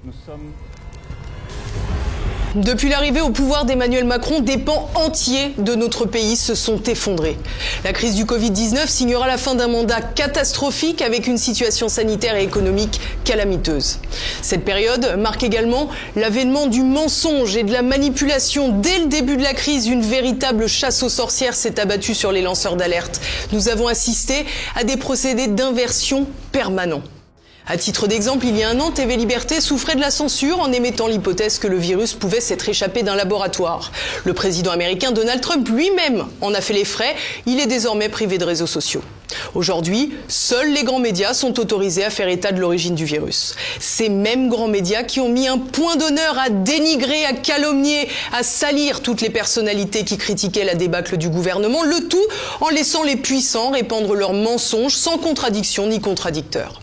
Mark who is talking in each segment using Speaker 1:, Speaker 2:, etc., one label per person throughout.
Speaker 1: Nous sommes...
Speaker 2: Depuis l'arrivée au pouvoir d'Emmanuel Macron, des pans entiers de notre pays se sont effondrés. La crise du Covid-19 signera la fin d'un mandat catastrophique avec une situation sanitaire et économique calamiteuse. Cette période marque également l'avènement du mensonge et de la manipulation. Dès le début de la crise, une véritable chasse aux sorcières s'est abattue sur les lanceurs d'alerte. Nous avons assisté à des procédés d'inversion permanents. À titre d'exemple, il y a un an, TV Liberté souffrait de la censure en émettant l'hypothèse que le virus pouvait s'être échappé d'un laboratoire. Le président américain Donald Trump lui-même en a fait les frais. Il est désormais privé de réseaux sociaux. Aujourd'hui, seuls les grands médias sont autorisés à faire état de l'origine du virus. Ces mêmes grands médias qui ont mis un point d'honneur à dénigrer, à calomnier, à salir toutes les personnalités qui critiquaient la débâcle du gouvernement, le tout en laissant les puissants répandre leurs mensonges sans contradiction ni contradicteur.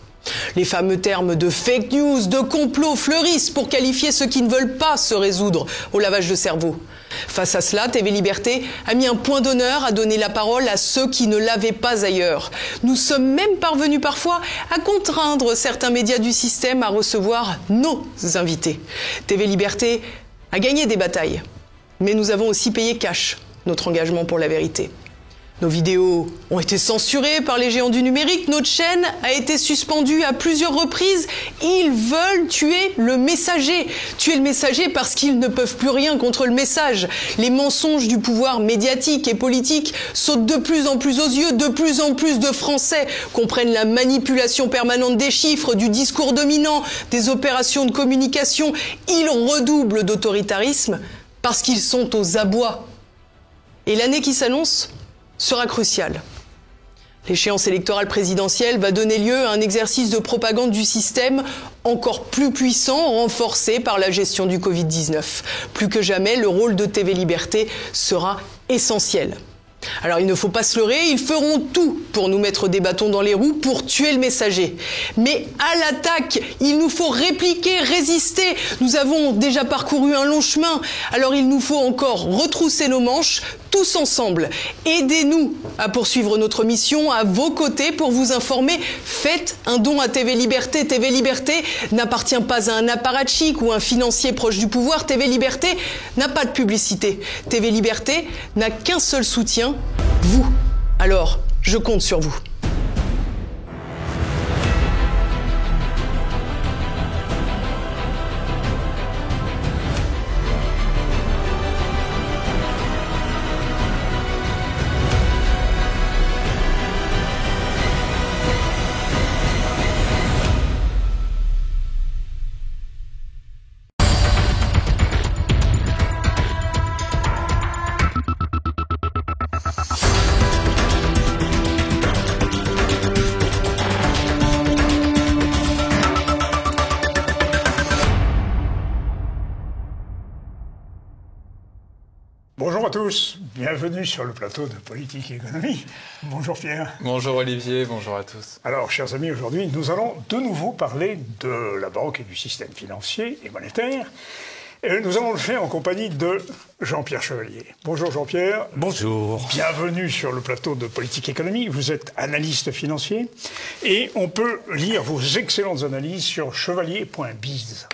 Speaker 2: Les fameux termes de fake news, de complot fleurissent pour qualifier ceux qui ne veulent pas se résoudre au lavage de cerveau. Face à cela, TV Liberté a mis un point d'honneur à donner la parole à ceux qui ne l'avaient pas ailleurs. Nous sommes même parvenus parfois à contraindre certains médias du système à recevoir nos invités. TV Liberté a gagné des batailles, mais nous avons aussi payé cash notre engagement pour la vérité. Nos vidéos ont été censurées par les géants du numérique, notre chaîne a été suspendue à plusieurs reprises. Ils veulent tuer le messager. Tuer le messager parce qu'ils ne peuvent plus rien contre le message. Les mensonges du pouvoir médiatique et politique sautent de plus en plus aux yeux. De plus en plus de Français comprennent la manipulation permanente des chiffres, du discours dominant, des opérations de communication. Ils redoublent d'autoritarisme parce qu'ils sont aux abois. Et l'année qui s'annonce sera crucial. L'échéance électorale présidentielle va donner lieu à un exercice de propagande du système encore plus puissant, renforcé par la gestion du Covid-19. Plus que jamais, le rôle de TV Liberté sera essentiel. Alors il ne faut pas se leurrer, ils feront tout pour nous mettre des bâtons dans les roues, pour tuer le messager. Mais à l'attaque, il nous faut répliquer, résister. Nous avons déjà parcouru un long chemin, alors il nous faut encore retrousser nos manches, tous ensemble. Aidez-nous à poursuivre notre mission à vos côtés pour vous informer. Faites un don à TV Liberté. TV Liberté n'appartient pas à un apparatchik ou un financier proche du pouvoir. TV Liberté n'a pas de publicité. TV Liberté n'a qu'un seul soutien, vous. Alors, je compte sur vous.
Speaker 3: Bonjour à tous, bienvenue sur le plateau de Politique et Économie. Bonjour Pierre.
Speaker 4: Bonjour Olivier, bonjour à tous.
Speaker 3: Alors, chers amis, aujourd'hui, nous allons de nouveau parler de la banque et du système financier et monétaire. Et nous allons le faire en compagnie de Jean-Pierre Chevalier. Bonjour Jean-Pierre.
Speaker 5: Bonjour.
Speaker 3: Bienvenue sur le plateau de Politique et Économie. Vous êtes analyste financier et on peut lire vos excellentes analyses sur chevalier.biz.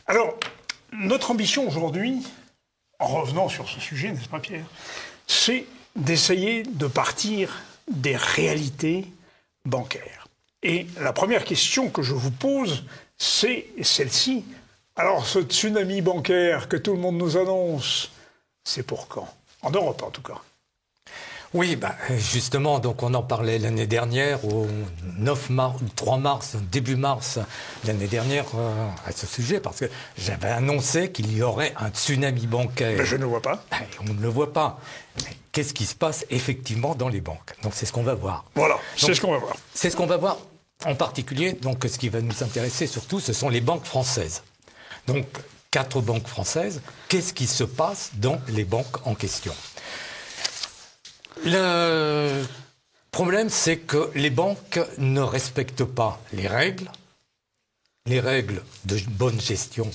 Speaker 3: Alors, notre ambition aujourd'hui, en revenant sur ce sujet, n'est-ce pas Pierre, c'est d'essayer de partir des réalités bancaires. Et la première question que je vous pose, c'est celle-ci. Alors, ce tsunami bancaire que tout le monde nous annonce, c'est pour quand? En Europe, en tout cas.
Speaker 5: Oui, justement, donc on en parlait l'année dernière, au 3 mars, début mars l'année dernière, à ce sujet, parce que j'avais annoncé qu'il y aurait un tsunami bancaire.
Speaker 3: Mais je ne vois pas.
Speaker 5: On ne le voit pas. Mais qu'est-ce qui se passe effectivement dans les banques? Donc c'est ce qu'on va voir.
Speaker 3: Voilà, c'est ce qu'on va voir.
Speaker 5: C'est ce qu'on va voir. En particulier, donc ce qui va nous intéresser surtout, ce sont les banques françaises. Donc 4 banques françaises. Qu'est-ce qui se passe dans les banques en question? Le problème, c'est que les banques ne respectent pas les règles de bonne gestion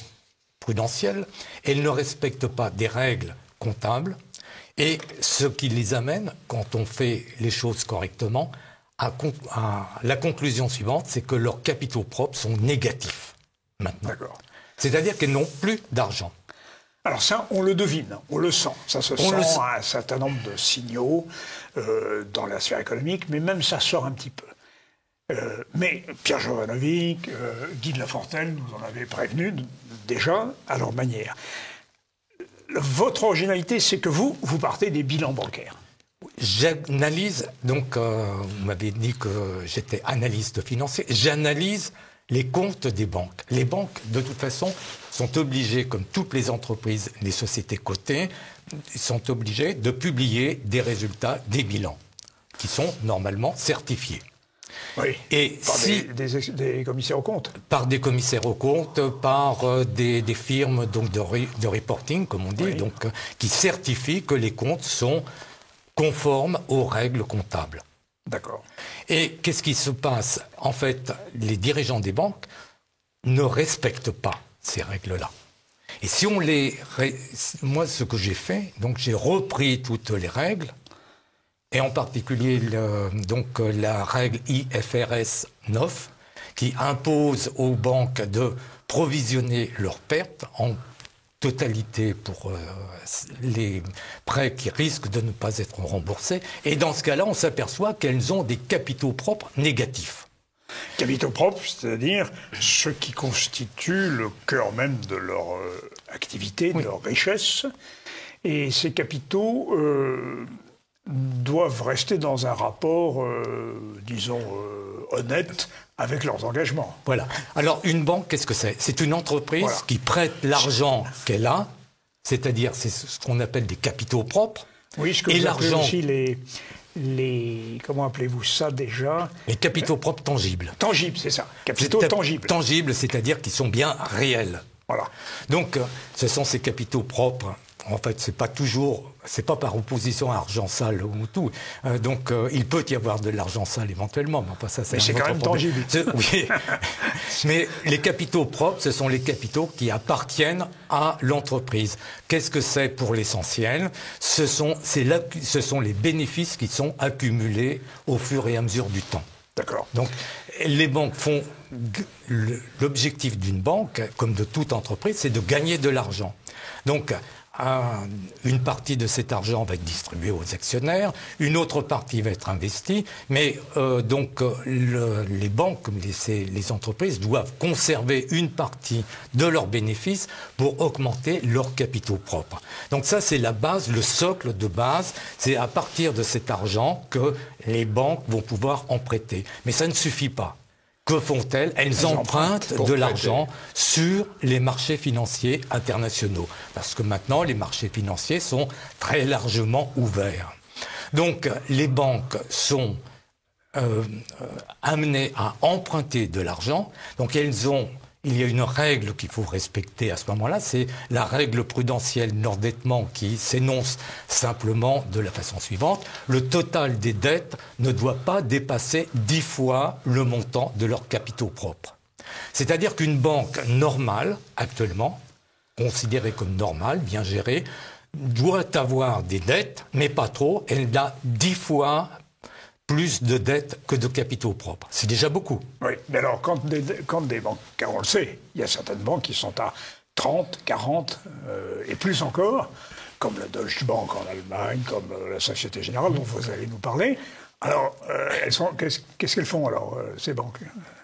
Speaker 5: prudentielle, elles ne respectent pas des règles comptables, et ce qui les amène, quand on fait les choses correctement, à la conclusion suivante, c'est que leurs capitaux propres sont négatifs maintenant.
Speaker 3: D'accord.
Speaker 5: C'est-à-dire qu'elles n'ont plus d'argent.
Speaker 3: Alors ça, on le devine, on le sent. Ça se sent à un certain nombre de signaux dans la sphère économique, mais même ça sort un petit peu. Mais Pierre Jovanovic, Guy de Lafortelle nous en avaient prévenu déjà à leur manière. Votre originalité, c'est que vous partez des bilans bancaires.
Speaker 5: J'analyse, donc vous m'avez dit que j'étais analyste financier, j'analyse les comptes des banques. Les banques, de toute façon, sont obligées, comme toutes les entreprises, les sociétés cotées, sont obligées de publier des résultats, des bilans, qui sont normalement certifiés.
Speaker 3: Oui,
Speaker 5: et
Speaker 3: par des commissaires aux comptes.
Speaker 5: Par des commissaires aux comptes, par des firmes donc, de reporting, comme on dit, oui. Donc, qui certifient que les comptes sont conformes aux règles comptables.
Speaker 3: D'accord.
Speaker 5: Et qu'est-ce qui se passe? En fait, les dirigeants des banques ne respectent pas ces règles-là. Et si on moi, ce que j'ai fait, donc j'ai repris toutes les règles, et en particulier la règle IFRS 9, qui impose aux banques de provisionner leurs pertes en totalité pour les prêts qui risquent de ne pas être remboursés. Et dans ce cas-là, on s'aperçoit qu'elles ont des capitaux propres négatifs.
Speaker 3: Capitaux propres, c'est-à-dire ce qui constitue le cœur même de leur activité, de leur richesse. Et ces capitaux doivent rester dans un rapport, disons, honnête avec leurs engagements.
Speaker 5: Voilà. Alors, une banque, qu'est-ce que c'est? C'est une entreprise qui prête l'argent qu'elle a, c'est-à-dire c'est ce qu'on appelle des capitaux propres.
Speaker 3: Oui, ce que vous appelez aussi les comment appelez-vous ça déjà?
Speaker 5: Les capitaux propres tangibles.
Speaker 3: Tangibles, c'est ça. Capitaux tangibles.
Speaker 5: Tangibles, c'est-à-dire qu'ils sont bien réels.
Speaker 3: Voilà.
Speaker 5: Donc, ce sont ces capitaux propres. En fait, c'est pas par opposition à argent sale ou tout. Donc, il peut y avoir de l'argent sale éventuellement, mais enfin, ça,
Speaker 3: c'est quand même tangible.
Speaker 5: Oui. Mais les capitaux propres, ce sont les capitaux qui appartiennent à l'entreprise. Qu'est-ce que c'est pour l'essentiel? Ce sont les bénéfices qui sont accumulés au fur et à mesure du temps.
Speaker 3: D'accord.
Speaker 5: Donc, les banques font... L'objectif d'une banque, comme de toute entreprise, c'est de gagner de l'argent. Donc, une partie de cet argent va être distribuée aux actionnaires, une autre partie va être investie, mais les banques, comme les entreprises, doivent conserver une partie de leurs bénéfices pour augmenter leurs capitaux propres. Donc ça, c'est la base, le socle de base. C'est à partir de cet argent que les banques vont pouvoir en prêter. Mais ça ne suffit pas. Que font-elles? Elles empruntent de l'argent sur les marchés financiers internationaux. Parce que maintenant, les marchés financiers sont très largement ouverts. Donc, les banques sont amenées à emprunter de l'argent. Donc, il y a une règle qu'il faut respecter à ce moment-là, c'est la règle prudentielle d'endettement qui s'énonce simplement de la façon suivante. Le total des dettes ne doit pas dépasser 10 fois le montant de leurs capitaux propres. C'est-à-dire qu'une banque normale, actuellement, considérée comme normale, bien gérée, doit avoir des dettes, mais pas trop. Elle a 10 fois plus de dettes que de capitaux propres. C'est déjà beaucoup.
Speaker 3: Oui, mais alors, quand des banques, car on le sait, il y a certaines banques qui sont à 30, 40 et plus encore, comme la Deutsche Bank en Allemagne, comme la Société Générale dont vous allez nous parler. Alors, qu'est-ce qu'elles font alors, ces banques?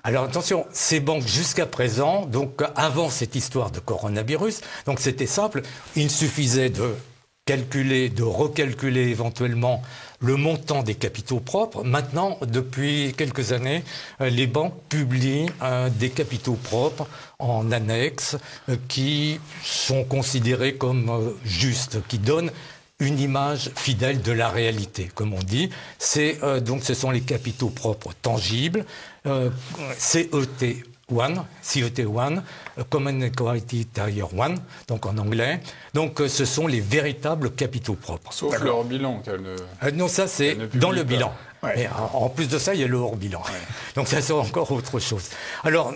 Speaker 5: Alors attention, ces banques jusqu'à présent, donc avant cette histoire de coronavirus, donc c'était simple, il suffisait de recalculer éventuellement le montant des capitaux propres. Maintenant, depuis quelques années, les banques publient des capitaux propres en annexe qui sont considérés comme justes, qui donnent une image fidèle de la réalité, comme on dit. Donc ce sont les capitaux propres tangibles, CET1, Common Equity Tier 1, donc en anglais. Donc ce sont les véritables capitaux propres.
Speaker 4: Sauf le hors-bilan
Speaker 5: non, ça c'est dans le bilan.
Speaker 3: Ouais.
Speaker 5: Mais en plus de ça, il y a le hors-bilan. Ouais. Donc ça c'est encore autre chose. Alors,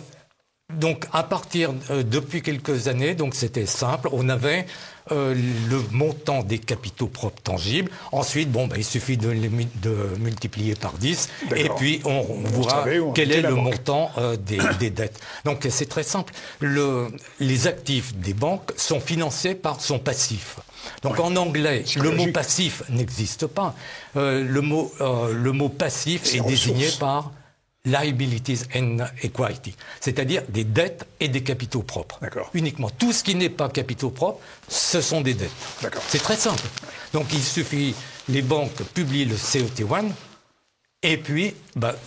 Speaker 5: Donc, à partir depuis quelques années, donc c'était simple, on avait le montant des capitaux propres tangibles. Ensuite, il suffit de multiplier par 10 et puis on voit quel est le montant des dettes. Donc, c'est très simple. Les actifs des banques sont financés par son passif. Donc en anglais, le mot passif n'existe pas. Le mot passif est désigné par liabilities and equity, c'est-à-dire des dettes et des capitaux propres. Uniquement. Tout ce qui n'est pas capitaux propres, ce sont des dettes. C'est très simple. Donc il suffit, les banques publient le CET1, et puis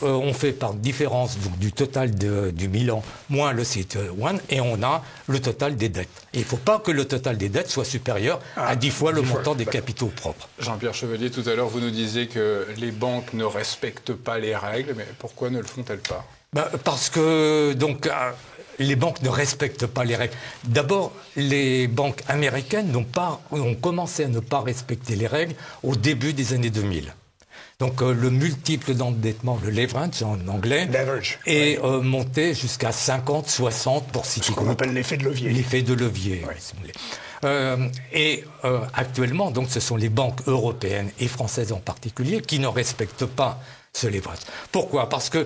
Speaker 5: on fait par différence du total du bilan moins le CET1, et on a le total des dettes. Et il ne faut pas que le total des dettes soit supérieur à 10 fois le montant des capitaux propres.
Speaker 4: Jean-Pierre Chevalier, tout à l'heure, vous nous disiez que les banques ne respectent pas les règles, mais pourquoi ne le font-elles pas ?
Speaker 5: Parce que les banques ne respectent pas les règles. D'abord, les banques américaines ont commencé à ne pas respecter les règles au début des années 2000. Donc le multiple d'endettement, le leverage en anglais, est monté jusqu'à 50, 60 pour citer.
Speaker 3: Ce qu'on appelle l'effet de levier.
Speaker 5: L'effet de levier, si vous voulez. Actuellement, donc, ce sont les banques européennes et françaises en particulier qui ne respectent pas ce leverage. Pourquoi ? Parce que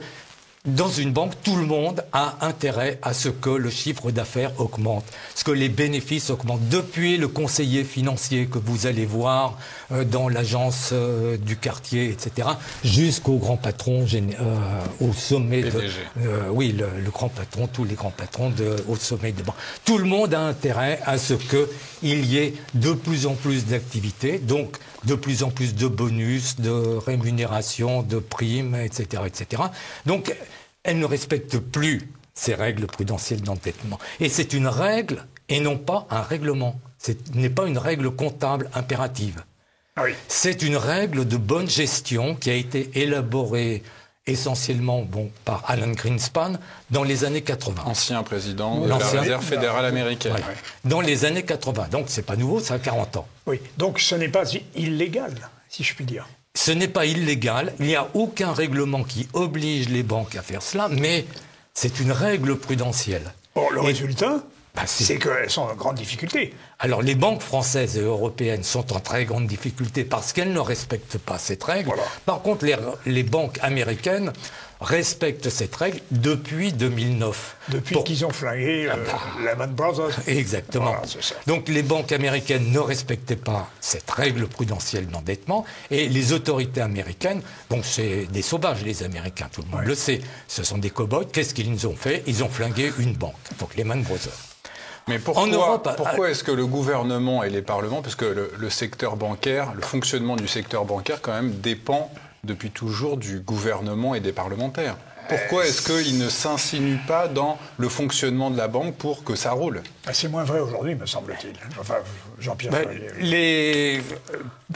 Speaker 5: dans une banque, tout le monde a intérêt à ce que le chiffre d'affaires augmente, ce que les bénéfices augmentent. Depuis le conseiller financier que vous allez voir dans l'agence du quartier, etc., jusqu'au grand patron au sommet le grand patron, tous les grands patrons au sommet de banque. Tout le monde a intérêt à ce qu'il y ait de plus en plus d'activités, donc de plus en plus de bonus, de rémunération, de primes, etc., etc. Donc, elle ne respecte plus ces règles prudentielles d'endettement. Et c'est une règle et non pas un règlement. Ce n'est pas une règle comptable impérative. C'est une règle de bonne gestion qui a été élaborée essentiellement par Alan Greenspan dans les années 80.
Speaker 4: Ancien président de la Réserve fédérale américaine.
Speaker 5: Ouais. Dans les années 80. Donc c'est pas nouveau, ça a 40 ans.
Speaker 3: Oui, donc ce n'est pas illégal, si je puis dire.
Speaker 5: Ce n'est pas illégal, il n'y a aucun règlement qui oblige les banques à faire cela, mais c'est une règle prudentielle.
Speaker 3: Le résultat, c'est qu'elles sont en grande difficulté.
Speaker 5: Alors les banques françaises et européennes sont en très grande difficulté parce qu'elles ne respectent pas cette règle. Par contre, les banques américaines respectent cette règle depuis 2009.
Speaker 3: Depuis qu'ils ont flingué Lehman Brothers.
Speaker 5: Exactement.
Speaker 3: Voilà, c'est ça.
Speaker 5: Donc les banques américaines ne respectaient pas cette règle prudentielle d'endettement et les autorités américaines, donc c'est des sauvages les Américains, tout le monde le sait, ce sont des cow-boys, qu'est-ce qu'ils ont fait ? Ils ont flingué une banque, donc Lehman Brothers.
Speaker 4: Mais pourquoi est-ce que le gouvernement et les parlements, parce que le secteur bancaire, le fonctionnement du secteur bancaire quand même dépend depuis toujours du gouvernement et des parlementaires. Pourquoi est-ce qu'ils ne s'insinuent pas dans le fonctionnement de la banque pour que ça roule ?
Speaker 3: C'est moins vrai aujourd'hui, me semble-t-il. Enfin, Jean-Pierre.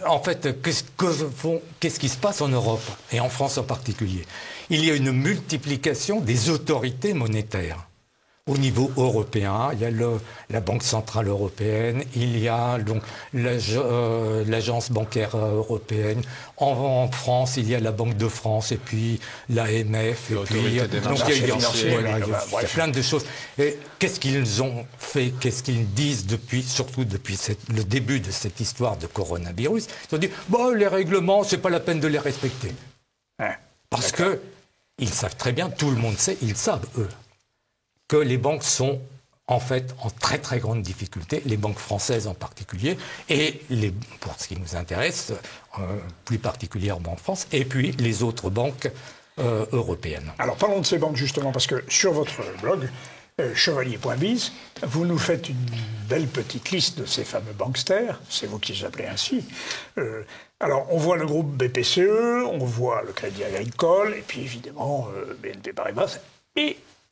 Speaker 5: En fait, qu'est-ce qui se passe en Europe, et en France en particulier ? Il y a une multiplication des autorités monétaires. Au niveau européen, il y a la Banque centrale européenne, il y a donc l'agence bancaire européenne. En France, il y a la Banque de France et puis l'AMF. Il y a plein de choses. Et qu'est-ce qu'ils ont fait, qu'est-ce qu'ils disent surtout depuis le début de cette histoire de coronavirus ? Ils ont dit les règlements, c'est pas la peine de les respecter. Parce qu'ils savent très bien, tout le monde sait, ils savent eux, que les banques sont en fait en très très grande difficulté, les banques françaises en particulier, et pour ce qui nous intéresse, plus particulièrement en France, et puis les autres banques européennes.
Speaker 3: Alors parlons de ces banques justement, parce que sur votre blog, chevalier.biz, vous nous faites une belle petite liste de ces fameux banksters, c'est vous qui les appelez ainsi. Alors on voit le groupe BPCE, on voit le Crédit Agricole, et puis évidemment BNP Paribas,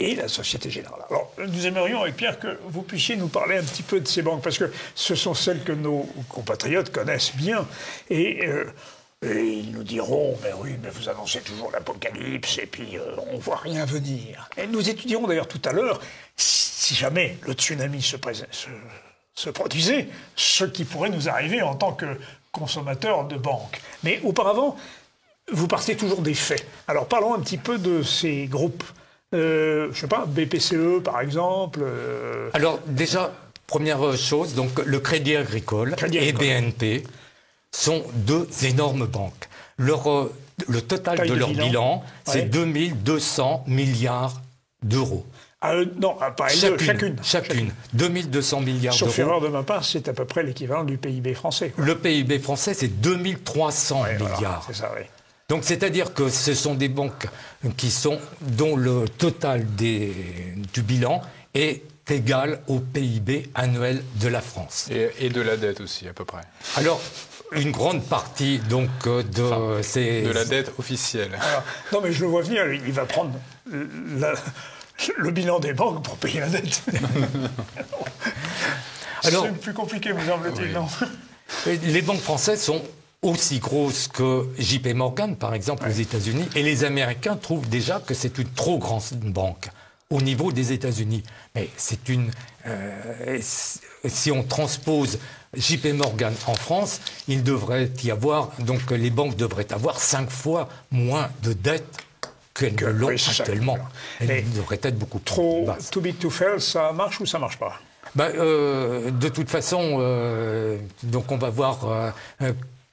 Speaker 3: et la Société Générale. Alors, nous aimerions, avec Pierre, que vous puissiez nous parler un petit peu de ces banques, parce que ce sont celles que nos compatriotes connaissent bien. Et ils nous diront, mais vous annoncez toujours l'apocalypse, et puis on ne voit rien venir. Et nous étudierons d'ailleurs tout à l'heure, si jamais le tsunami se produisait, ce qui pourrait nous arriver en tant que consommateurs de banques. Mais auparavant, vous partez toujours des faits. Alors, parlons un petit peu de ces groupes Je sais pas, BPCE par exemple.
Speaker 5: Alors déjà, première chose, donc le Crédit Agricole et BNP sont deux énormes banques. Le total de leur bilan, c'est 2200 milliards d'euros.
Speaker 3: Non, pas chacune.
Speaker 5: 2200 milliards d'euros.
Speaker 3: Sauf erreur de ma part, c'est à peu près l'équivalent du PIB français.
Speaker 5: Le PIB français, c'est 2300 milliards.
Speaker 3: Voilà, c'est ça, oui.
Speaker 5: Donc, c'est-à-dire que ce sont des banques dont le total du bilan est égal au PIB annuel de la France.
Speaker 4: Et de la dette aussi, à peu près.
Speaker 5: Alors, une grande partie donc
Speaker 4: de la dette officielle.
Speaker 3: Alors, non, mais je le vois venir, il va prendre le bilan des banques pour payer la dette. Alors, c'est plus compliqué, me semble-t-il, non ?
Speaker 5: Les banques françaises sont aussi grosses que JP Morgan, par exemple, aux États-Unis, et les Américains trouvent déjà que c'est une trop grande banque au niveau des États-Unis. Mais c'est si on transpose JP Morgan en France, il devrait y avoir, donc les banques devraient avoir 5 fois moins de dettes qu'elles ne l'ont actuellement. Elles devraient être beaucoup
Speaker 3: trop
Speaker 5: basses.
Speaker 3: Too big to fail, ça marche ou ça marche pas ?
Speaker 5: De toute façon, donc on va voir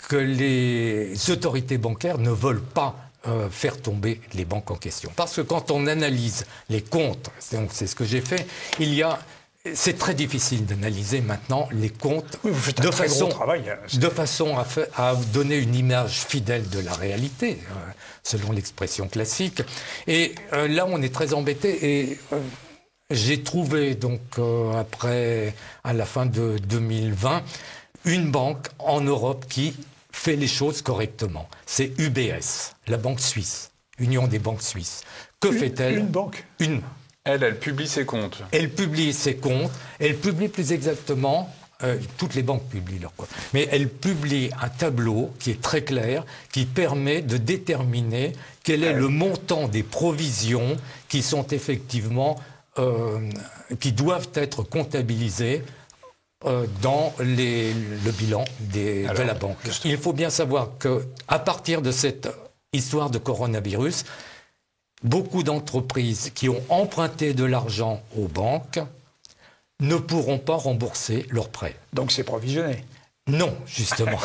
Speaker 5: que les autorités bancaires ne veulent pas faire tomber les banques en question. Parce que quand on analyse les comptes, donc c'est ce que j'ai fait, c'est très difficile d'analyser maintenant les comptes de façon à donner une image fidèle de la réalité, selon l'expression classique. Et là, on est très embêté. Et j'ai trouvé, donc, à la fin de 2020, une banque en Europe qui fait les choses correctement. C'est UBS, la banque suisse, Union des banques suisses. Que fait-elle ?
Speaker 3: Une banque ?
Speaker 5: Une.
Speaker 4: Elle publie ses comptes.
Speaker 5: Elle publie ses comptes. Elle publie plus exactement, toutes les banques publient leurs comptes, mais elle publie un tableau qui est très clair, qui permet de déterminer quel est le montant des provisions qui sont effectivement, qui doivent être comptabilisées dans le bilan de la banque. Il faut bien savoir qu'à partir de cette histoire de coronavirus, beaucoup d'entreprises qui ont emprunté de l'argent aux banques ne pourront pas rembourser leurs prêts.
Speaker 3: Donc c'est provisionné ?
Speaker 5: Non, justement.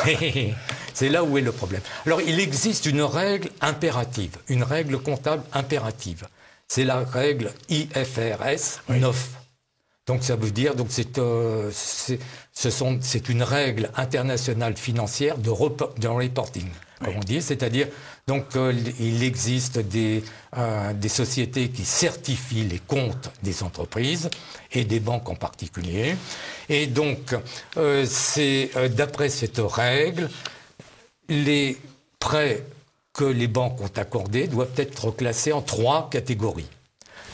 Speaker 5: C'est là où est le problème. Alors, il existe une règle impérative, une règle comptable impérative. C'est la règle IFRS 9. Donc ça veut dire, donc c'est une règle internationale financière de reporting, comme on dit, c'est-à-dire donc il existe des sociétés qui certifient les comptes des entreprises et des banques en particulier, et donc c'est d'après cette règle, les prêts que les banques ont accordés doivent être classés en 3 catégories.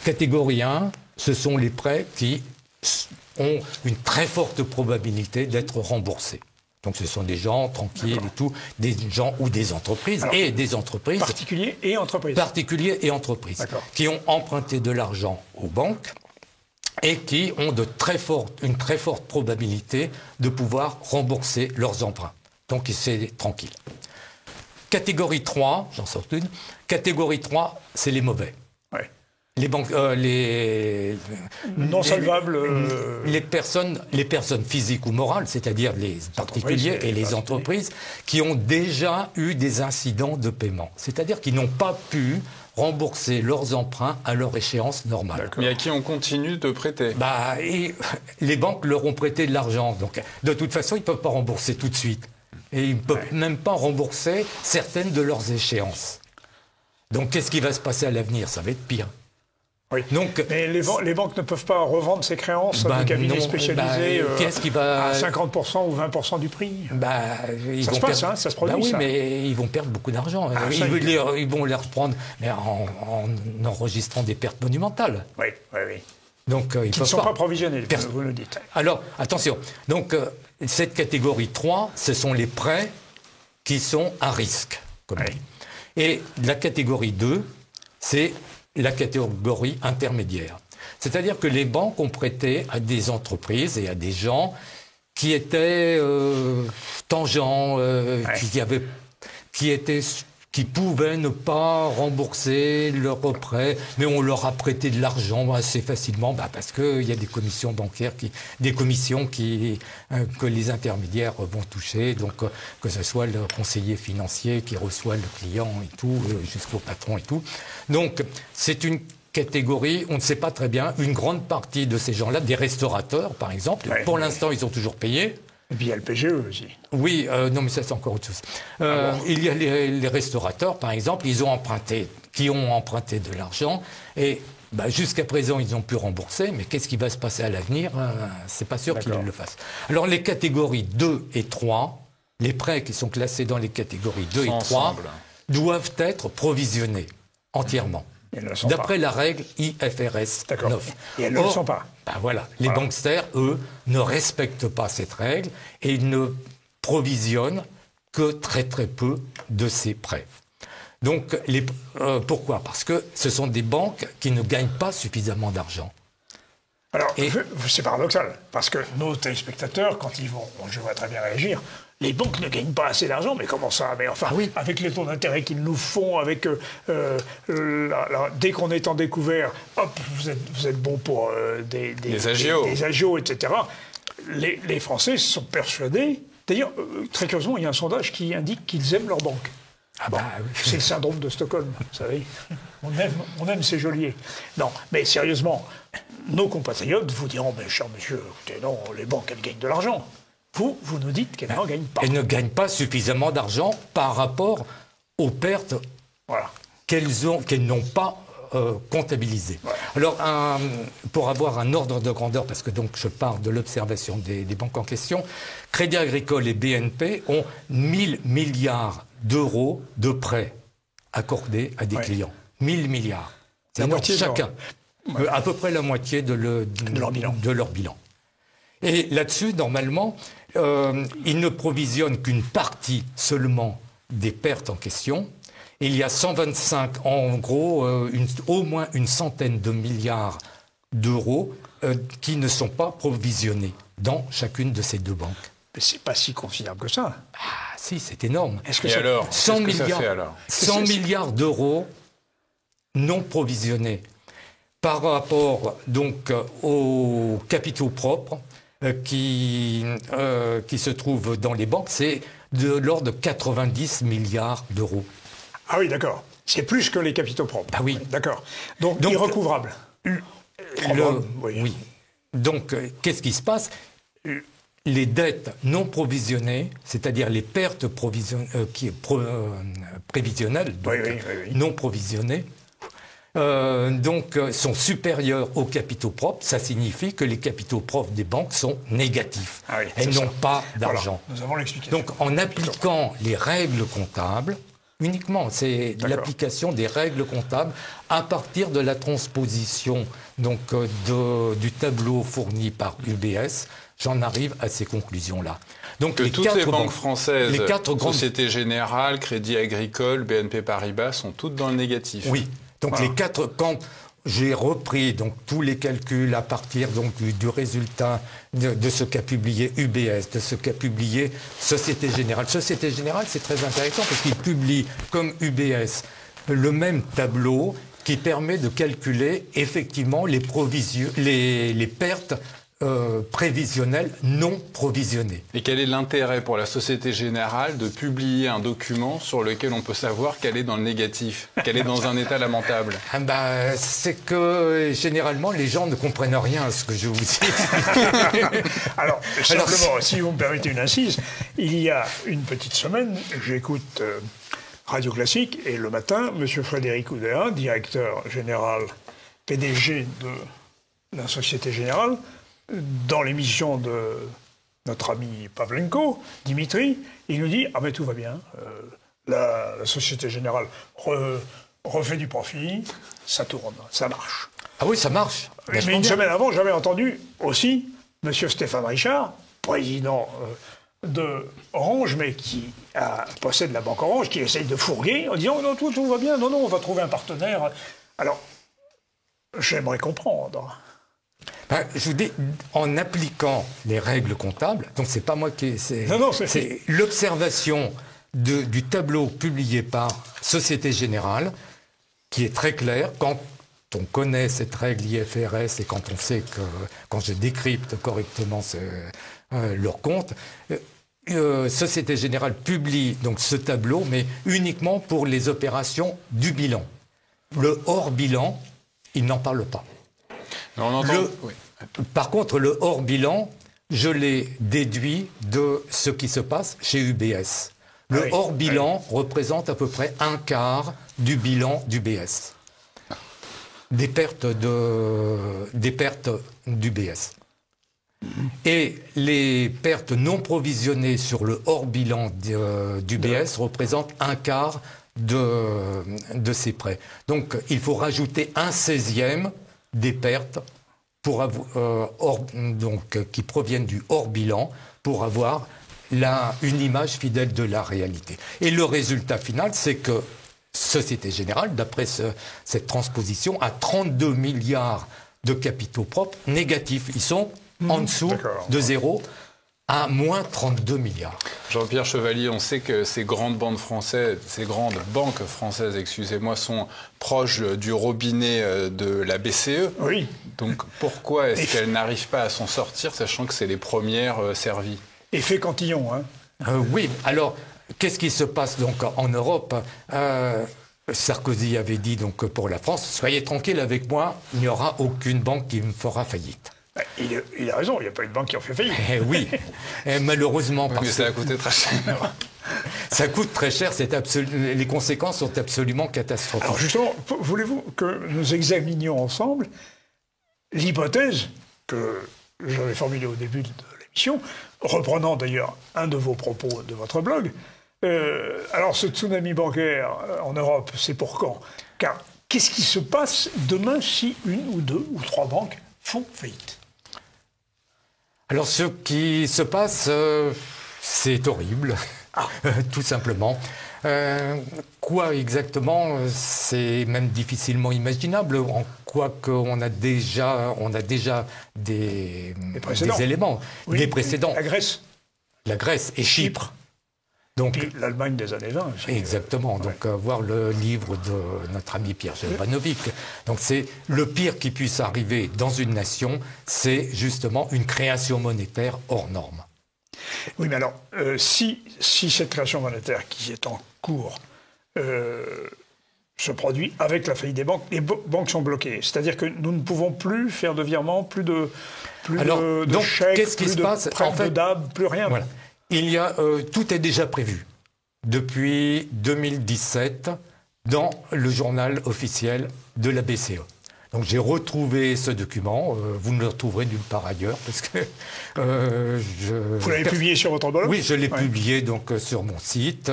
Speaker 5: Catégorie 1, ce sont les prêts qui ont une très forte probabilité d'être remboursés. Donc ce sont des gens tranquilles et tout, des gens ou des entreprises. Alors, et des entreprises.
Speaker 3: Particuliers et entreprises.
Speaker 5: Particuliers et entreprises. Qui ont emprunté de l'argent aux banques et qui ont une très forte probabilité de pouvoir rembourser leurs emprunts. Donc c'est tranquille. Catégorie 3, j'en sors une. Catégorie 3, c'est les mauvais. Les banques,
Speaker 3: non solvables,
Speaker 5: les personnes physiques ou morales, c'est-à-dire les particuliers et les entreprises, qui ont déjà eu des incidents de paiement, c'est-à-dire qui n'ont pas pu rembourser leurs emprunts à leur échéance normale.
Speaker 4: Mais à qui on continue de prêter ?
Speaker 5: Les banques leur ont prêté de l'argent, donc de toute façon ils ne peuvent pas rembourser tout de suite, et ils ne peuvent même pas rembourser certaines de leurs échéances. Donc qu'est-ce qui va se passer à l'avenir ? Ça va être pire.
Speaker 3: Oui. Donc, mais les banques ne peuvent pas revendre ces créances à des cabinets spécialisés à 50% ou 20% du prix. Ça se produit.
Speaker 5: Oui, mais ils vont perdre beaucoup d'argent. Ils vont les reprendre mais en enregistrant des pertes monumentales.
Speaker 3: Oui.
Speaker 5: Donc,
Speaker 3: qui ne sont pas provisionnés, vous le dites.
Speaker 5: Alors, attention. Donc, cette catégorie 3, ce sont les prêts qui sont à risque, comme on dit. Et la catégorie 2, c'est la catégorie intermédiaire. C'est-à-dire que les banques ont prêté à des entreprises et à des gens qui étaient tangents, qui qui pouvaient ne pas rembourser leur prêt, mais on leur a prêté de l'argent assez facilement, parce qu'il y a des commissions bancaires, que les intermédiaires vont toucher, donc que ce soit le conseiller financier qui reçoit le client et tout, jusqu'au patron et tout. Donc c'est une catégorie, on ne sait pas très bien, une grande partie de ces gens-là, des restaurateurs par exemple, pour l'instant ils ont toujours payé.
Speaker 3: Et puis il y a le PGE aussi.
Speaker 5: Oui, non mais ça c'est encore autre chose. Il y a les restaurateurs par exemple, qui ont emprunté de l'argent et jusqu'à présent ils ont pu rembourser, mais qu'est-ce qui va se passer à l'avenir? C'est pas sûr qu'ils le fassent. Alors les catégories 2 et 3, les prêts qui sont classés dans les catégories 2 et 3 doivent être provisionnés entièrement. D'après la règle IFRS 9.
Speaker 3: Et elles ne le sont pas.
Speaker 5: Les banksters, eux, ne respectent pas cette règle et ils ne provisionnent que très très peu de ces prêts. Donc, pourquoi? Parce que ce sont des banques qui ne gagnent pas suffisamment d'argent.
Speaker 3: Alors, c'est paradoxal, parce que nos téléspectateurs, quand ils vont, je vois très bien réagir, les banques ne gagnent pas assez d'argent, mais comment ça? Mais enfin, avec les taux d'intérêt qu'ils nous font, avec dès qu'on est en découvert, hop, vous êtes bon pour des agios, etc. Les Français sont persuadés. D'ailleurs, très curieusement, il y a un sondage qui indique qu'ils aiment leur banque. C'est le syndrome de Stockholm, vous savez. On aime ces geôliers. Non, mais sérieusement, nos compatriotes vous diront, mais cher monsieur, écoutez, non, les banques, elles gagnent de l'argent. Vous nous dites qu'elles n'en gagnent pas.
Speaker 5: Elles ne gagnent pas suffisamment d'argent par rapport aux pertes qu'elles n'ont pas comptabilisées. Alors, pour avoir un ordre de grandeur, parce que donc je parle de l'observation des banques en question, Crédit Agricole et BNP ont 1000 milliards d'euros de prêts accordés à des clients. 1000 milliards. C'est la moitié chacun. À peu près la moitié de leur bilan. Et là-dessus, normalement, ils ne provisionnent qu'une partie seulement des pertes en question. Il y a 125, en gros, au moins une centaine de milliards d'euros qui ne sont pas provisionnés dans chacune de ces deux banques.
Speaker 3: Mais c'est pas si considérable que ça.
Speaker 5: Si, c'est énorme.
Speaker 4: Alors,
Speaker 5: 100 milliards d'euros non provisionnés par rapport donc aux capitaux propres qui se trouvent dans les banques, c'est de l'ordre de 90 milliards d'euros.
Speaker 3: Ah oui, d'accord. C'est plus que les capitaux propres.
Speaker 5: Ah oui.
Speaker 3: D'accord. Donc irrecouvrable.
Speaker 5: Oui. Donc, qu'est-ce qui se passe? Les dettes non provisionnées, c'est-à-dire les pertes prévisionnelles, non provisionnées, sont supérieures aux capitaux propres. Ça signifie que les capitaux propres des banques sont négatifs. Elles n'ont pas d'argent.
Speaker 3: Voilà, nous avons l'explication.
Speaker 5: Donc, en appliquant les règles comptables, uniquement, c'est l'application des règles comptables à partir de la transposition du tableau fourni par UBS. J'en arrive à ces conclusions-là.
Speaker 4: Donc toutes les banques françaises, Société Générale, Crédit Agricole, BNP Paribas, sont toutes dans le négatif.
Speaker 5: Oui. Donc quand j'ai repris tous les calculs à partir du résultat de ce qu'a publié UBS, de ce qu'a publié Société Générale. Société Générale, c'est très intéressant parce qu'il publie, comme UBS, le même tableau qui permet de calculer effectivement les pertes prévisionnelles non provisionnées.
Speaker 4: Et quel est l'intérêt pour la Société Générale de publier un document sur lequel on peut savoir qu'elle est dans le négatif, qu'elle est dans un état lamentable?
Speaker 5: C'est que généralement les gens ne comprennent rien à ce que je vous dis.
Speaker 3: Alors, simplement, si vous me permettez une incise, il y a une petite semaine, j'écoute Radio Classique et le matin, M. Frédéric Oudéa, directeur général PDG de la Société Générale, dans l'émission de notre ami Pavlenko, Dimitri, il nous dit « Ah mais tout va bien, la Société Générale refait du profit, ça tourne, ça marche. »
Speaker 5: Ah oui, ça marche.
Speaker 3: Mais une semaine avant, j'avais entendu aussi M. Stéphane Richard, président de Orange, mais qui possède la banque Orange, qui essaye de fourguer en disant « Non, tout va bien, non, on va trouver un partenaire. » Alors, j'aimerais comprendre.
Speaker 5: Je vous dis, en appliquant les règles comptables, donc c'est pas moi qui... C'est l'observation du tableau publié par Société Générale, qui est très clair. Quand on connaît cette règle IFRS et quand on sait que, quand je décrypte correctement leur compte, Société Générale publie donc ce tableau, mais uniquement pour les opérations du bilan. Le hors bilan, il n'en parle pas.
Speaker 4: Non, on entend... Oui.
Speaker 5: Par contre, le hors bilan, je l'ai déduit de ce qui se passe chez UBS. Le hors bilan représente à peu près un quart du bilan d'UBS. Des pertes d'UBS. Et les pertes non provisionnées sur le hors bilan d'UBS représentent un quart de ces prêts. Donc il faut rajouter 1/16 des pertes qui proviennent du hors bilan pour avoir une image fidèle de la réalité. Et le résultat final, c'est que Société Générale, d'après cette transposition, a 32 milliards de capitaux propres négatifs. Ils sont en dessous de zéro, à moins 32 milliards.
Speaker 4: Jean-Pierre Chevalier, on sait que ces grandes banques françaises, sont proches du robinet de la BCE.
Speaker 3: Oui.
Speaker 4: Donc pourquoi est-ce qu'elles n'arrivent pas à s'en sortir, sachant que c'est les premières servies?
Speaker 3: Effet Cantillon, hein.
Speaker 5: Oui, alors, qu'est-ce qui se passe donc en Europe? Sarkozy avait dit donc pour la France, soyez tranquille avec moi, il n'y aura aucune banque qui me fera faillite.
Speaker 3: Il a raison, il n'y a pas une banque qui en fait faillite.
Speaker 5: Oui, malheureusement.
Speaker 4: Mais ça a coûté très cher.
Speaker 5: Ça coûte très cher, les conséquences sont absolument catastrophiques.
Speaker 3: Alors justement, voulez-vous que nous examinions ensemble l'hypothèse que j'avais formulée au début de l'émission, reprenant d'ailleurs un de vos propos de votre blog. Alors ce tsunami bancaire en Europe, c'est pour quand? Car qu'est-ce qui se passe demain si une ou deux ou trois banques font faillite?
Speaker 5: Alors ce qui se passe, c'est horrible, tout simplement. Quoi exactement, c'est même difficilement imaginable, en quoi qu'on a déjà des éléments,
Speaker 3: oui,
Speaker 5: des précédents.
Speaker 3: La Grèce
Speaker 5: et Chypre. Donc,
Speaker 3: et l'Allemagne des années 20.
Speaker 5: Exactement. Donc, voir le livre de notre ami Pierre Jelbanovic. Donc, c'est le pire qui puisse arriver dans une nation, c'est justement une création monétaire hors norme.
Speaker 3: Oui, mais alors, si cette création monétaire qui est en cours se produit avec la faillite des banques, les banques sont bloquées. C'est-à-dire que nous ne pouvons plus faire de virements, plus de chèques, plus de prêts de DAB, plus rien.
Speaker 5: Voilà. Tout est déjà prévu depuis 2017 dans le journal officiel de la BCE. Donc j'ai retrouvé ce document, vous ne le retrouverez nulle part ailleurs parce que
Speaker 3: Vous l'avez publié sur votre blog?
Speaker 5: Oui, je l'ai publié donc sur mon site.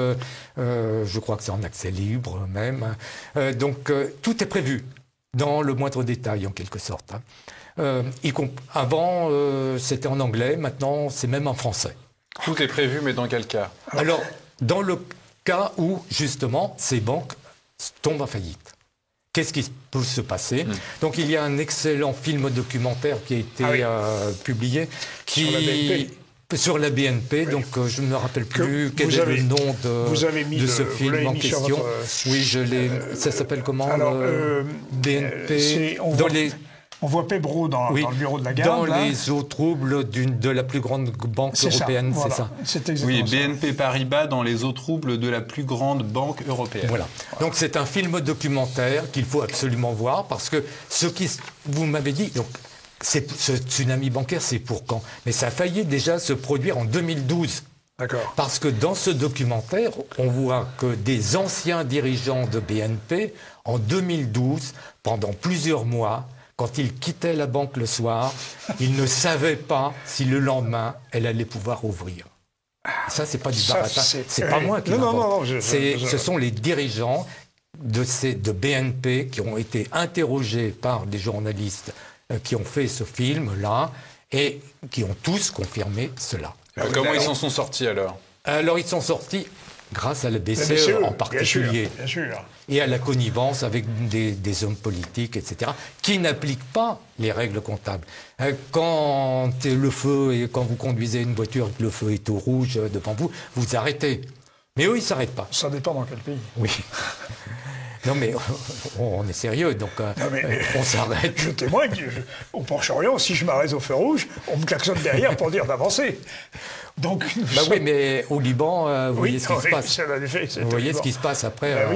Speaker 5: Je crois que c'est en accès libre même. Donc tout est prévu dans le moindre détail en quelque sorte. Avant c'était en anglais, maintenant c'est même en français.
Speaker 4: Tout est prévu, mais dans quel cas?
Speaker 5: Alors, dans le cas où, justement, ces banques tombent en faillite. Qu'est-ce qui peut se passer? Donc, il y a un excellent film documentaire qui a été publié sur la BNP. Oui. Donc, je ne me rappelle plus quel est le nom de ce film en question. Oui, je l'ai. Ça s'appelle comment?
Speaker 3: Alors,
Speaker 5: BNP.
Speaker 3: On voit Pebro dans le bureau de la garde.
Speaker 5: Dans les eaux troubles de la plus grande banque européenne, c'est ça.
Speaker 3: C'est exactement
Speaker 4: ça. BNP Paribas dans les eaux troubles de la plus grande banque européenne.
Speaker 5: Voilà. Donc c'est un film documentaire qu'il faut absolument voir parce que vous m'avez dit, donc, ce tsunami bancaire, c'est pour quand? Mais ça a failli déjà se produire en 2012.
Speaker 3: D'accord.
Speaker 5: Parce que dans ce documentaire, on voit que des anciens dirigeants de BNP, en 2012, pendant plusieurs mois, quand ils quittaient la banque le soir, ils ne savaient pas si le lendemain, elle allait pouvoir ouvrir. Ça, c'est pas du baratin. C'est pas moi qui l'invente. Ce sont les dirigeants de BNP qui ont été interrogés par des journalistes qui ont fait ce film-là et qui ont tous confirmé cela.
Speaker 4: Comment ils s'en sont sortis alors?
Speaker 5: Alors, ils sont sortis grâce à la BCE en particulier.
Speaker 3: Bien sûr.
Speaker 5: Et à la connivence avec des hommes politiques, etc., qui n'appliquent pas les règles comptables. Quand vous conduisez une voiture et que le feu est au rouge devant vous, vous arrêtez. Mais eux, ils ne s'arrêtent pas.
Speaker 3: Ça dépend dans quel pays.
Speaker 5: Oui. Non, mais on est sérieux, donc on s'arrête.
Speaker 3: Je témoigne, au Proche-Orient, si je m'arrête au feu rouge, on me klaxonne derrière pour dire d'avancer. Donc,
Speaker 5: oui, mais au Liban, vous voyez ce qui se passe. Vous voyez ce qui se passe après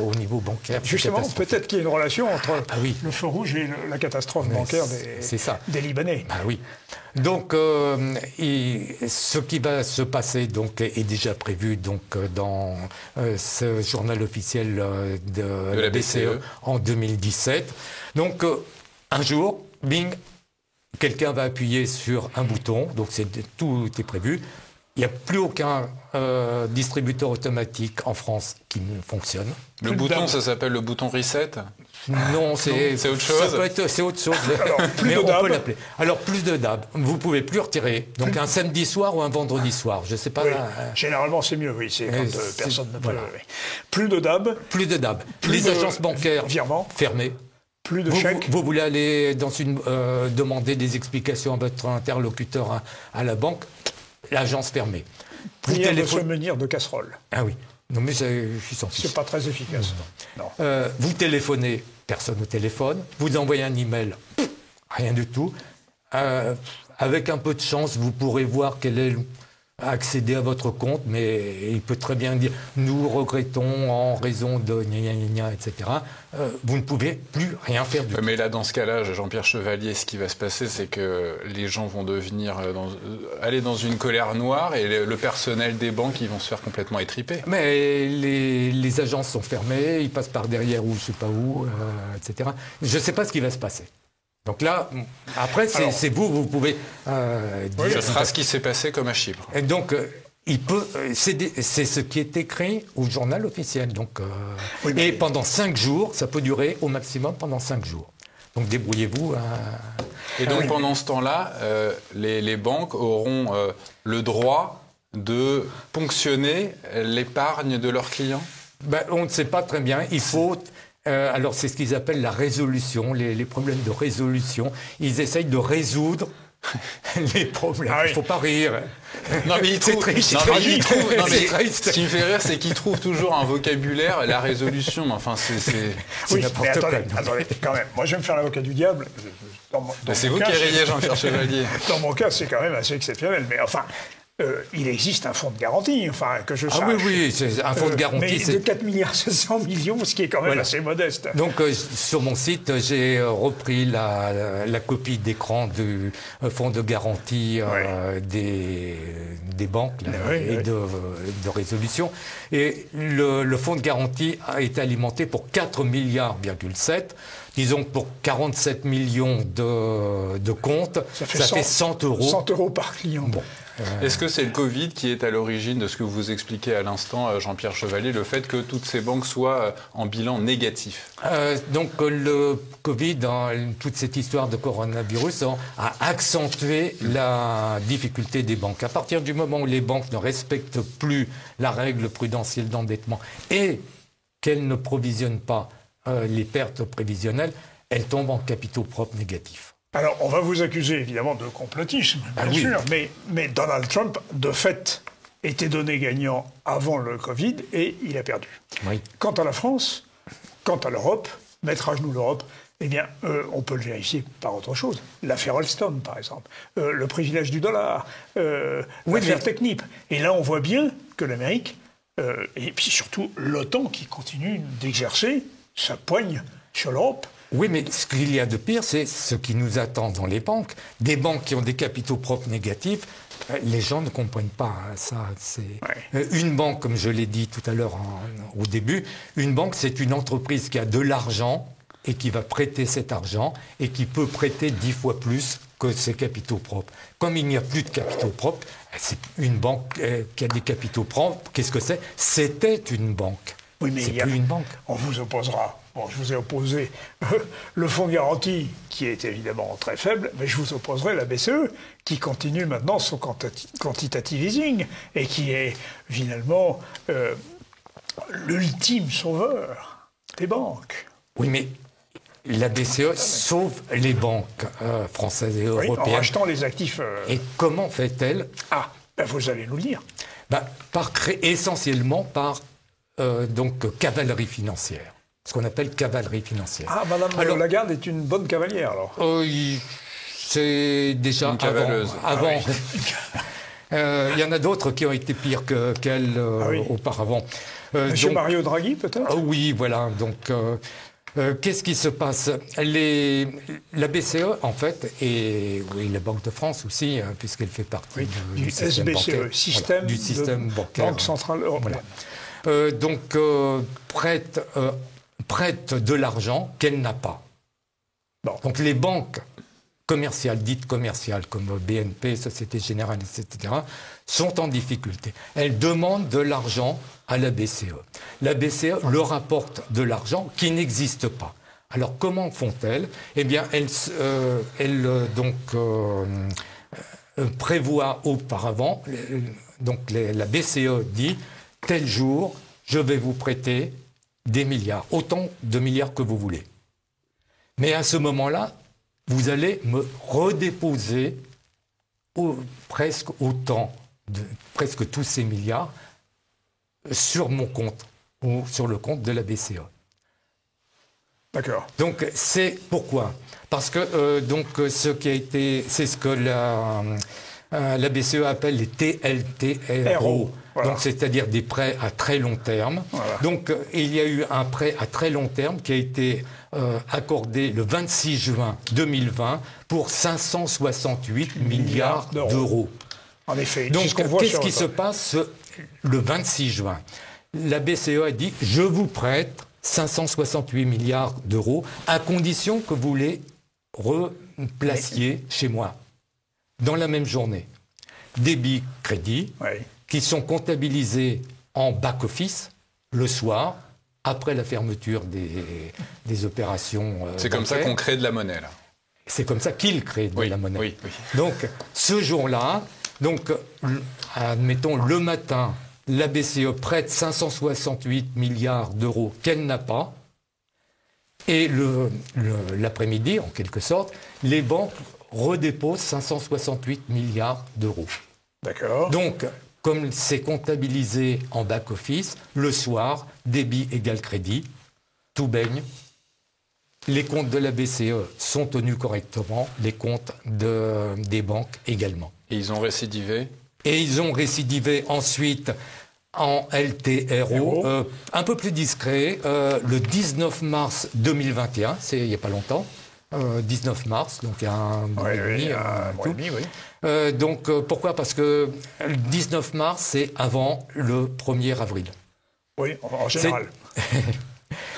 Speaker 5: au niveau bancaire.
Speaker 3: Justement, peut-être qu'il y a une relation entre le feu rouge et la catastrophe bancaire des Libanais.
Speaker 5: Ah oui. Donc, ce qui va se passer donc, est déjà prévu donc, dans ce journal officiel de la BCE en 2017. Donc, un jour, bing, quelqu'un va appuyer sur un bouton, donc tout est prévu. Il n'y a plus aucun distributeur automatique en France qui ne fonctionne.
Speaker 4: Le bouton, ça s'appelle le bouton reset ?
Speaker 5: Non, c'est
Speaker 4: autre chose.
Speaker 5: C'est autre chose.
Speaker 3: Alors,
Speaker 5: mais on peut l'appeler. Alors, plus de DAB. Vous ne pouvez plus retirer. Donc, un samedi soir ou un vendredi soir. Je ne sais pas.
Speaker 3: Oui, généralement, c'est mieux, oui. C'est quand personne ne peut. Voilà. Plus de DAB.
Speaker 5: Plus de DAB. Les agences bancaires fermées.
Speaker 3: Plus de chèques.
Speaker 5: Vous voulez aller demander des explications à votre interlocuteur à la banque, l'agence fermée.
Speaker 3: Prière de se munir de casserole.
Speaker 5: Ah oui. Non, mais je suis sans fiche.
Speaker 3: C'est pas très efficace.
Speaker 5: Non. Vous téléphonez, personne au téléphone. Vous envoyez un email, rien du tout. Avec un peu de chance, vous pourrez voir quel est accéder à votre compte, mais il peut très bien dire « nous regrettons en raison de gna, etc. » Vous ne pouvez plus rien faire du tout.
Speaker 4: Mais là, dans ce cas-là, Jean-Pierre Chevalier, ce qui va se passer, c'est que les gens vont aller dans une colère noire et le personnel des banques, ils vont se faire complètement étriper.
Speaker 5: Mais les agences sont fermées, ils passent par derrière ou je ne sais pas où, etc. Je ne sais pas ce qui va se passer. Donc là, après, c'est vous pouvez dire...
Speaker 4: Ça sera ce qui s'est passé comme à Chypre.
Speaker 5: Et donc, c'est ce qui est écrit au journal officiel. Donc, et pendant 5 jours, ça peut durer au maximum pendant 5 jours. Donc débrouillez-vous.
Speaker 4: Et donc pendant ce temps-là, les banques auront le droit de ponctionner l'épargne de leurs clients ?
Speaker 5: On ne sait pas très bien. Il faut... alors c'est ce qu'ils appellent la résolution, les problèmes de résolution. Ils essayent de résoudre les problèmes. Il ne faut pas rire.
Speaker 4: Non mais
Speaker 5: c'est triste.
Speaker 4: Ce qui me fait rire, c'est qu'ils trouvent toujours un vocabulaire, la résolution. Enfin, c'est
Speaker 3: n'importe quoi. Attendez, quand même. Moi, je vais me faire l'avocat du diable.
Speaker 4: C'est vous qui riez, Jean-Pierre Chevalier.
Speaker 3: Dans mon cas, c'est quand même assez exceptionnel. Mais enfin... il existe un fonds de garantie, que je sache.
Speaker 5: Ah oui, c'est un fonds de garantie.
Speaker 3: Mais de 4,7 milliards, ce qui est quand même assez modeste.
Speaker 5: Donc, sur mon site, j'ai repris la copie d'écran du fonds de garantie des banques et de résolution. Et le fonds de garantie a été alimenté pour 4,7 milliards. Disons que pour 47 millions de comptes, ça fait 100 euros.
Speaker 3: 100 euros par client.
Speaker 5: Bon.
Speaker 4: Est-ce que c'est le Covid qui est à l'origine de ce que vous expliquez à l'instant, Jean-Pierre Chevalier, le fait que toutes ces banques soient en bilan négatif ?
Speaker 5: Donc le Covid, toute cette histoire de coronavirus, a accentué la difficulté des banques. À partir du moment où les banques ne respectent plus la règle prudentielle d'endettement et qu'elles ne provisionnent pas les pertes prévisionnelles, elles tombent en capitaux propres négatifs.
Speaker 3: Alors, on va vous accuser évidemment de complotisme, bien sûr, mais Donald Trump, de fait, était donné gagnant avant le Covid et il a perdu.
Speaker 5: Oui.
Speaker 3: Quant à la France, quant à l'Europe, mettre à genoux l'Europe, eh bien, on peut le vérifier par autre chose. L'affaire Alstom, par exemple, le privilège du dollar, l'affaire Technip. Et là, on voit bien que l'Amérique, et puis surtout l'OTAN, qui continue d'exercer sa poigne sur l'Europe.
Speaker 5: Oui, mais ce qu'il y a de pire, c'est ce qui nous attend dans les banques. Des banques qui ont des capitaux propres négatifs, les gens ne comprennent pas ça. Une banque, comme je l'ai dit tout à l'heure au début, une banque, c'est une entreprise qui a de l'argent et qui va prêter cet argent et qui peut prêter 10 fois plus que ses capitaux propres. Comme il n'y a plus de capitaux propres, c'est une banque qui a des capitaux propres. Qu'est-ce que c'est ? C'était une banque.
Speaker 3: Oui, mais
Speaker 5: c'est plus une banque.
Speaker 3: On vous opposera. Bon, je vous ai opposé le fonds de garantie, qui est évidemment très faible, mais je vous opposerai la BCE, qui continue maintenant son quantitative easing, et qui est finalement l'ultime sauveur des banques.
Speaker 5: Oui, mais la BCE sauve les banques françaises et européennes.
Speaker 3: En rachetant les actifs.
Speaker 5: Et comment fait-elle ?
Speaker 3: Vous allez nous le dire.
Speaker 5: Essentiellement par donc cavalerie financière. Ce qu'on appelle cavalerie financière.
Speaker 3: Ah, Madame Lagarde est une bonne cavalière, alors.
Speaker 5: C'est déjà
Speaker 4: une cavaleuse.
Speaker 5: Avant. Il y en a d'autres qui ont été pires qu'elle auparavant.
Speaker 3: Monsieur Mario Draghi, peut-être?
Speaker 5: Oui, voilà. Donc, qu'est-ce qui se passe? La BCE, en fait, et la Banque de France aussi, puisqu'elle fait partie
Speaker 3: du
Speaker 5: système
Speaker 3: SBCE,
Speaker 5: bancaire, du système bancaire.
Speaker 3: Banque Centrale Européenne.
Speaker 5: Voilà. Prête de l'argent qu'elle n'a pas.
Speaker 3: Bon.
Speaker 5: Donc les banques commerciales, dites commerciales, comme BNP, Société Générale, etc., sont en difficulté. Elles demandent de l'argent à la BCE. La BCE leur apporte de l'argent qui n'existe pas. Alors comment font-elles? Eh bien, elles prévoient auparavant, donc la BCE dit, tel jour, je vais vous prêter des milliards, autant de milliards que vous voulez. Mais à ce moment-là, vous allez me redéposer presque autant, presque tous ces milliards, sur mon compte, ou sur le compte de la BCE.
Speaker 3: D'accord.
Speaker 5: Donc, c'est pourquoi? Parce que, c'est ce que la BCE appelle les TLTRO. Voilà. Donc, c'est-à-dire des prêts à très long terme. Voilà. Donc, il y a eu un prêt à très long terme qui a été accordé le 26 juin 2020 pour 568 milliards d'euros.
Speaker 3: En effet.
Speaker 5: Donc, qu'est-ce qui se passe le 26 juin? La BCE a dit « Je vous prête 568 milliards d'euros à condition que vous les replaciez chez moi dans la même journée. » Débit, crédit, qui sont comptabilisés en back-office le soir, après la fermeture des opérations.
Speaker 4: C'est comme ça qu'on crée de la monnaie, là.
Speaker 5: C'est comme ça qu'ils créent de la monnaie.
Speaker 4: Oui.
Speaker 5: Donc, ce jour-là, admettons, le matin, la BCE prête 568 milliards d'euros qu'elle n'a pas. Et l'après-midi, en quelque sorte, les banques redéposent 568 milliards d'euros.
Speaker 3: D'accord.
Speaker 5: Donc, comme c'est comptabilisé en back-office, le soir, débit égale crédit, tout baigne. Les comptes de la BCE sont tenus correctement, les comptes des banques également.
Speaker 4: Et ils ont récidivé? Et
Speaker 5: ils ont récidivé ensuite en LTRO, un peu plus discret, le 19 mars 2021, c'est il n'y a pas longtemps, 19 mars, donc il y a un mois et demi. Donc pourquoi? Parce que le 19 mars, c'est avant le 1er avril.
Speaker 3: Oui, en général.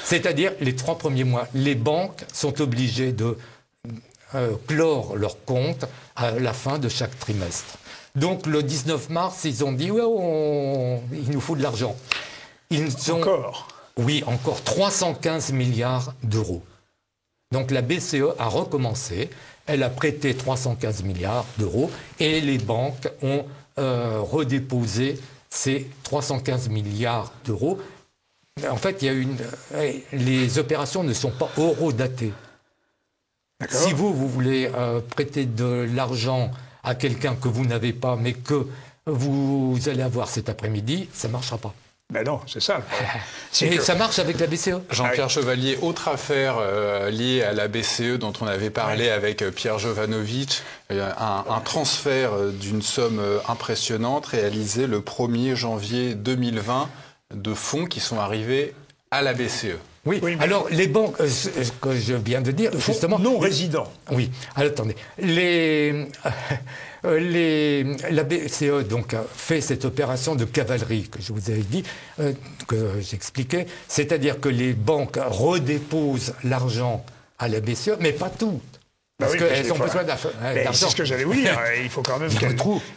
Speaker 5: C'est-à-dire les 3 premiers mois. Les banques sont obligées de clore leurs comptes à la fin de chaque trimestre. Donc le 19 mars, ils ont dit il nous faut de l'argent.
Speaker 3: Encore?
Speaker 5: Oui, encore 315 milliards d'euros. Donc la BCE a recommencé, elle a prêté 315 milliards d'euros et les banques ont redéposé ces 315 milliards d'euros. En fait, les opérations ne sont pas eurodatées. Si vous voulez prêter de l'argent à quelqu'un que vous n'avez pas, mais que vous allez avoir cet après-midi, ça ne marchera pas.
Speaker 3: Ben non, c'est ça.
Speaker 5: Et ça marche avec la BCE.
Speaker 4: Jean-Pierre Chevalier, autre affaire liée à la BCE dont on avait parlé avec Pierre Jovanovic, un transfert d'une somme impressionnante réalisé le 1er janvier 2020 de fonds qui sont arrivés à la BCE.
Speaker 5: Oui, alors les banques, ce que je viens de dire, justement...
Speaker 3: Non résidents.
Speaker 5: Oui, alors attendez. La BCE donc, a fait cette opération de cavalerie que je vous avais dit, que j'expliquais, c'est-à-dire que les banques redéposent l'argent à la BCE, mais pas toutes. Parce qu'elles ont besoin d'argent.
Speaker 3: C'est ce que j'allais vous dire. Il faut quand même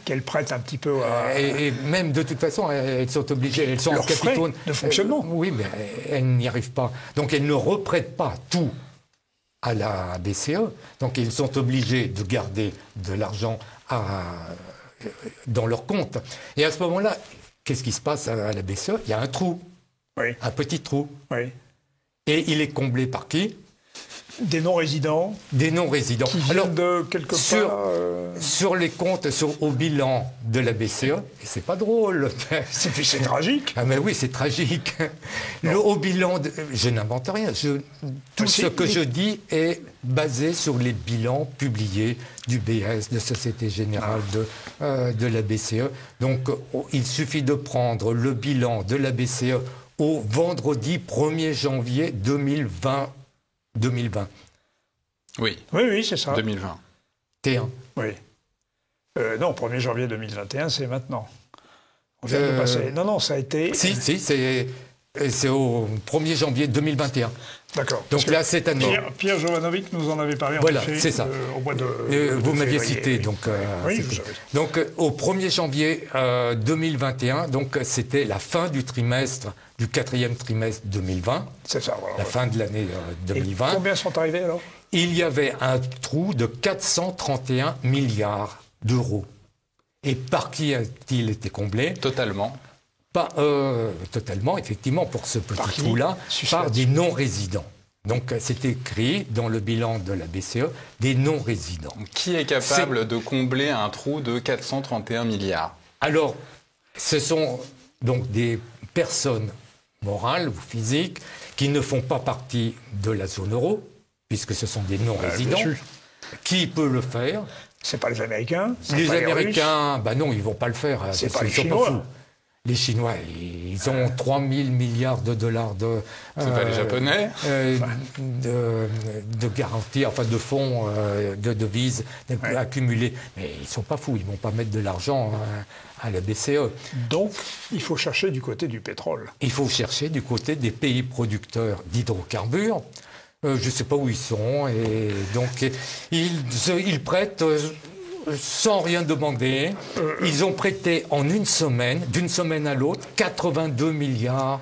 Speaker 3: qu'elles prêtent un petit peu à...
Speaker 5: Et même, de toute façon, elles sont obligées. Elles sont en capitaux
Speaker 3: de fonctionnement.
Speaker 5: Oui, mais elles n'y arrivent pas. Donc, elles ne reprêtent pas tout à la BCE. Donc, ils sont obligés de garder de l'argent dans leur compte. Et à ce moment-là, qu'est-ce qui se passe à la BCE? Il y a un trou. Un petit trou.
Speaker 3: Oui.
Speaker 5: Et il est comblé par qui?
Speaker 3: Des non-résidents.
Speaker 5: Des non-résidents.
Speaker 3: Qui viennent de quelque part.
Speaker 5: Sur les comptes, au bilan de la BCE, et c'est pas drôle.
Speaker 3: C'est tragique.
Speaker 5: Ah mais oui, c'est tragique. Au bilan, je n'invente rien. Tout ce que je dis est basé sur les bilans publiés du BS, de Société Générale de la BCE. Donc, il suffit de prendre le bilan de la BCE au vendredi 1er janvier 2020.
Speaker 3: Oui, c'est ça.
Speaker 4: 2020.
Speaker 5: T1.
Speaker 3: Oui. Non, 1er janvier 2021, c'est maintenant. On vient de passer. Non, ça a été...
Speaker 5: Si, c'est au 1er janvier 2021.
Speaker 3: D'accord.
Speaker 5: Donc là, cette année...
Speaker 3: Pierre Jovanovic nous en avait parlé
Speaker 5: voilà,
Speaker 3: en effet,
Speaker 5: c'est ça.
Speaker 3: Au mois de
Speaker 5: vous m'aviez cité.
Speaker 3: Oui.
Speaker 5: Donc,
Speaker 3: oui, vous savez.
Speaker 5: Donc au 1er janvier 2021, donc c'était la fin du trimestre, du 4e trimestre 2020.
Speaker 3: C'est ça, voilà.
Speaker 5: La fin de l'année 2020.
Speaker 3: Et combien sont arrivés alors?
Speaker 5: Il y avait un trou de 431 milliards d'euros. Et par qui a-t-il été comblé?
Speaker 4: Totalement.
Speaker 5: Pas totalement, effectivement, pour ce petit trou-là, par des non-résidents. Donc, c'est écrit dans le bilan de la BCE, des non-résidents.
Speaker 4: Qui est capable de combler un trou de 431 milliards?
Speaker 5: Alors, ce sont donc des personnes morales ou physiques qui ne font pas partie de la zone euro, puisque ce sont des non-résidents. Qui peut le faire?
Speaker 3: C'est pas les Américains.
Speaker 5: Les Américains, non, ils vont pas le faire.
Speaker 3: C'est pas les Chinois.
Speaker 5: Pas les Chinois, ils ont 3 000 milliards de dollars de...
Speaker 4: C'est pas les Japonais
Speaker 5: de garantie, enfin de fonds, de devises accumulés. Mais ils sont pas fous, ils vont pas mettre de l'argent à la BCE.
Speaker 3: Donc, il faut chercher du côté du pétrole.
Speaker 5: Il faut chercher du côté des pays producteurs d'hydrocarbures. Je ne sais pas où ils sont. Et donc, ils prêtent... sans rien demander, ils ont prêté en une semaine, d'une semaine à l'autre, 82 milliards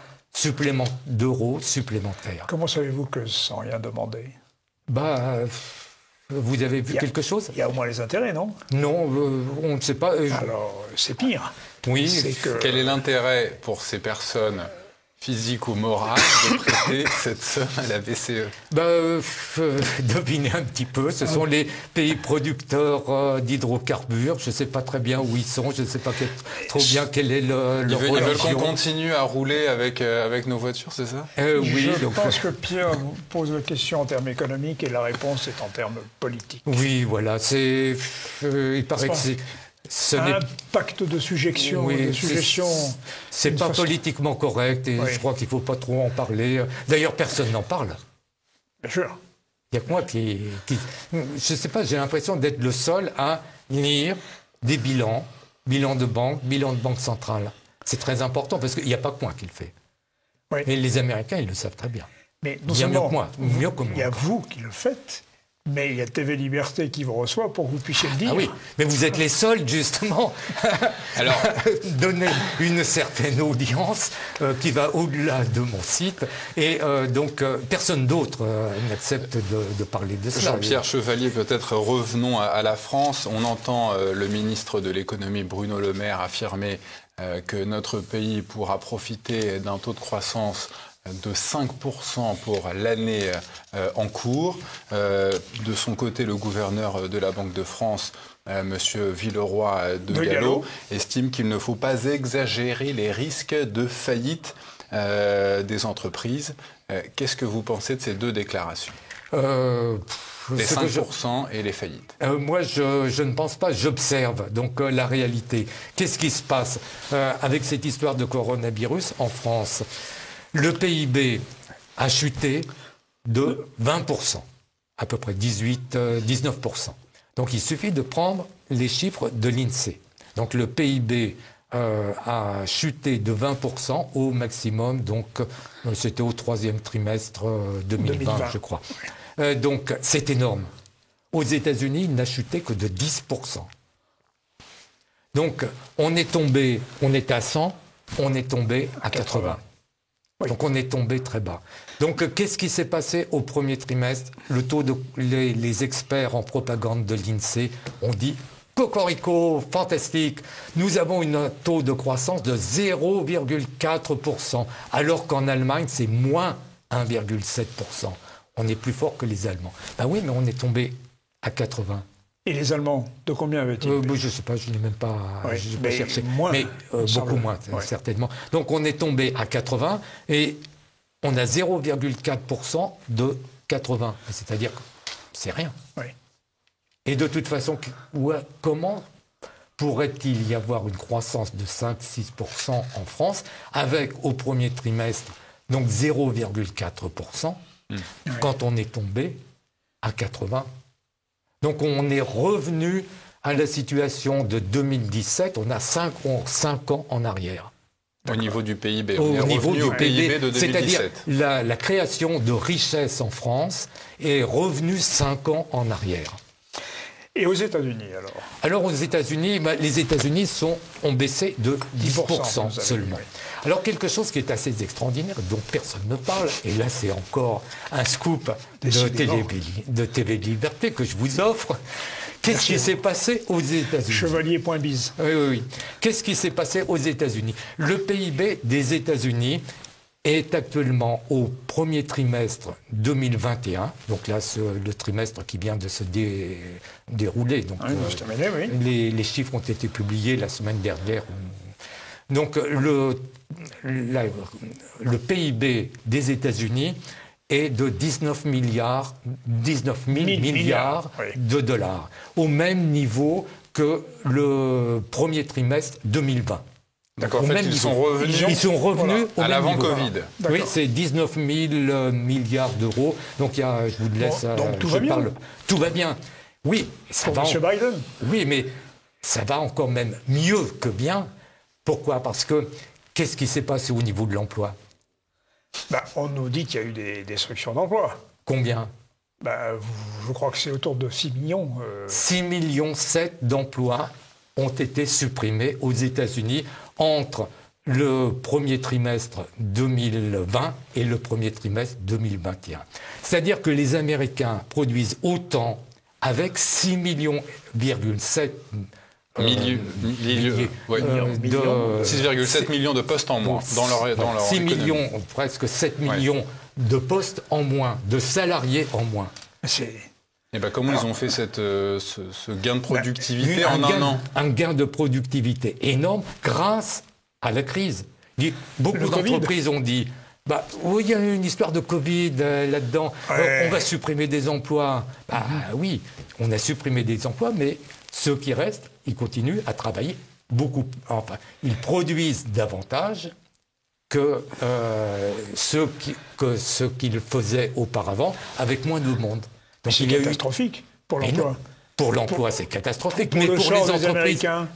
Speaker 5: d'euros supplémentaires.
Speaker 3: Comment savez-vous que sans rien demander?
Speaker 5: Vous avez vu quelque chose?
Speaker 3: Il y a au moins les intérêts, non?
Speaker 5: Non, on ne sait pas.
Speaker 3: Alors, c'est pire.
Speaker 5: Oui.
Speaker 4: Quel est l'intérêt pour ces personnes physique ou morale de prêter cette somme à la BCE?
Speaker 5: Devinez un petit peu, ce sont les pays producteurs d'hydrocarbures. Je ne sais pas très bien où ils sont, je ne sais pas trop bien quel est leur
Speaker 4: Ils veulent qu'on continue à rouler avec nos voitures, c'est ça?
Speaker 5: Oui.
Speaker 3: Je pense que Pierre vous pose la question en termes économiques et la réponse est en termes politiques.
Speaker 5: Oui, voilà, il paraît que
Speaker 3: un pacte de suggestion,
Speaker 5: c'est pas politiquement correct et je crois qu'il ne faut pas trop en parler. D'ailleurs, personne n'en parle.
Speaker 3: Bien sûr.
Speaker 5: Il n'y a que moi qui... Je ne sais pas, j'ai l'impression d'être le seul à lire des bilans de banque centrale. C'est très important parce qu'il n'y a pas que moi qui le fais. Oui. Et les Américains, ils le savent très bien.
Speaker 3: Mais non seulement mieux que moi. Il y a vous qui le faites. Mais il y a TV Liberté qui vous reçoit pour que vous puissiez le dire.
Speaker 5: Ah oui, mais vous êtes les seuls, justement, à donner une certaine audience qui va au-delà de mon site. Et donc, personne d'autre n'accepte de parler de cela.
Speaker 4: Jean-Pierre Chevalier, peut-être revenons à la France. On entend le ministre de l'économie, Bruno Le Maire, affirmer que notre pays pourra profiter d'un taux de croissance de 5% pour l'année en cours. De son côté, le gouverneur de la Banque de France, M. Villeroy de Galhau, estime qu'il ne faut pas exagérer les risques de faillite des entreprises. Qu'est-ce que vous pensez de ces deux déclarations? Les 5% et les faillites.
Speaker 5: Moi, je ne pense pas, j'observe donc la réalité. Qu'est-ce qui se passe avec cette histoire de coronavirus en France? Le PIB a chuté de 20%, à peu près 19%. Donc il suffit de prendre les chiffres de l'INSEE. Donc le PIB a chuté de 20% au maximum, donc c'était au 3e trimestre 2020, je crois. Donc c'est énorme. Aux États-Unis, il n'a chuté que de 10%. Donc on était à 100, on est tombé à 80. Oui. Donc on est tombé très bas. Donc qu'est-ce qui s'est passé au premier trimestre? Le taux les experts en propagande de l'INSEE ont dit cocorico, fantastique. Nous avons un taux de croissance de 0,4%, alors qu'en Allemagne c'est moins 1,7%. on est plus fort que les Allemands. Ben oui, mais on est tombé à 80.
Speaker 3: Et les Allemands, de combien avaient-ils
Speaker 5: Je ne sais pas, je n'ai même pas, pas cherché.
Speaker 3: Moins,
Speaker 5: mais beaucoup moins, certainement. Donc on est tombé à 80 et on a 0,4% de 80. C'est-à-dire que c'est rien.
Speaker 3: Oui.
Speaker 5: Et de toute façon, comment pourrait-il y avoir une croissance de 5-6% en France avec au premier trimestre donc 0,4% quand on est tombé à 80? Donc on est revenu à la situation de 2017, on a 5 ans en arrière.
Speaker 4: Au niveau du PIB,
Speaker 5: on est revenu au
Speaker 4: PIB de 2017.
Speaker 5: C'est-à-dire la création de richesse en France est revenue 5 ans en arrière.
Speaker 3: Et aux États-Unis, alors?
Speaker 5: Alors, aux États-Unis, les États-Unis ont baissé de 10% seulement. Alors, quelque chose qui est assez extraordinaire, dont personne ne parle, et là, c'est encore un scoop de TV Liberté que je vous offre. Qu'est-ce qui s'est passé aux États-Unis?
Speaker 3: Chevalier.biz.
Speaker 5: Oui. Qu'est-ce qui s'est passé aux États-Unis? Le PIB des États-Unis est actuellement au premier trimestre 2021, donc là, le trimestre qui vient de se dérouler. Donc, les chiffres ont été publiés la semaine dernière. Donc, le PIB des États-Unis est de 19 000 milliards de dollars, au même niveau que le premier trimestre 2020.
Speaker 4: D'accord, en fait, ils sont revenus
Speaker 5: à
Speaker 4: l'avant-Covid.
Speaker 5: Oui, c'est 19 000 milliards d'euros. Donc, je vous laisse...
Speaker 3: donc tout va bien.
Speaker 5: Tout va bien. Oui, ça va...
Speaker 3: M. Biden.
Speaker 5: Oui, mais ça va encore même mieux que bien. Pourquoi? Parce que qu'est-ce qui s'est passé au niveau de l'emploi?
Speaker 3: On nous dit qu'il y a eu des destructions d'emplois.
Speaker 5: Combien?
Speaker 3: Je crois que c'est autour de 6 millions.
Speaker 5: 6,7 millions d'emplois ont été supprimés aux États-Unis entre le premier trimestre 2020 et le premier trimestre 2021. C'est-à-dire que les Américains produisent autant avec 6,7 millions
Speaker 4: 6,7 millions de postes en moins dans leur
Speaker 5: 6 millions, presque 7 millions de postes en moins, de salariés en moins.
Speaker 4: Et comment ils ont fait ce gain de productivité en un an?
Speaker 5: Un gain de productivité énorme grâce à la crise. Beaucoup d'entreprises ont dit oui, il y a une histoire de Covid là-dedans, on va supprimer des emplois. Oui, on a supprimé des emplois, mais ceux qui restent, ils continuent à travailler beaucoup. Enfin, ils produisent davantage que ceux qu'ils faisaient auparavant avec moins de monde.
Speaker 3: C'est catastrophique pour l'emploi.
Speaker 5: Pour l'emploi, c'est catastrophique.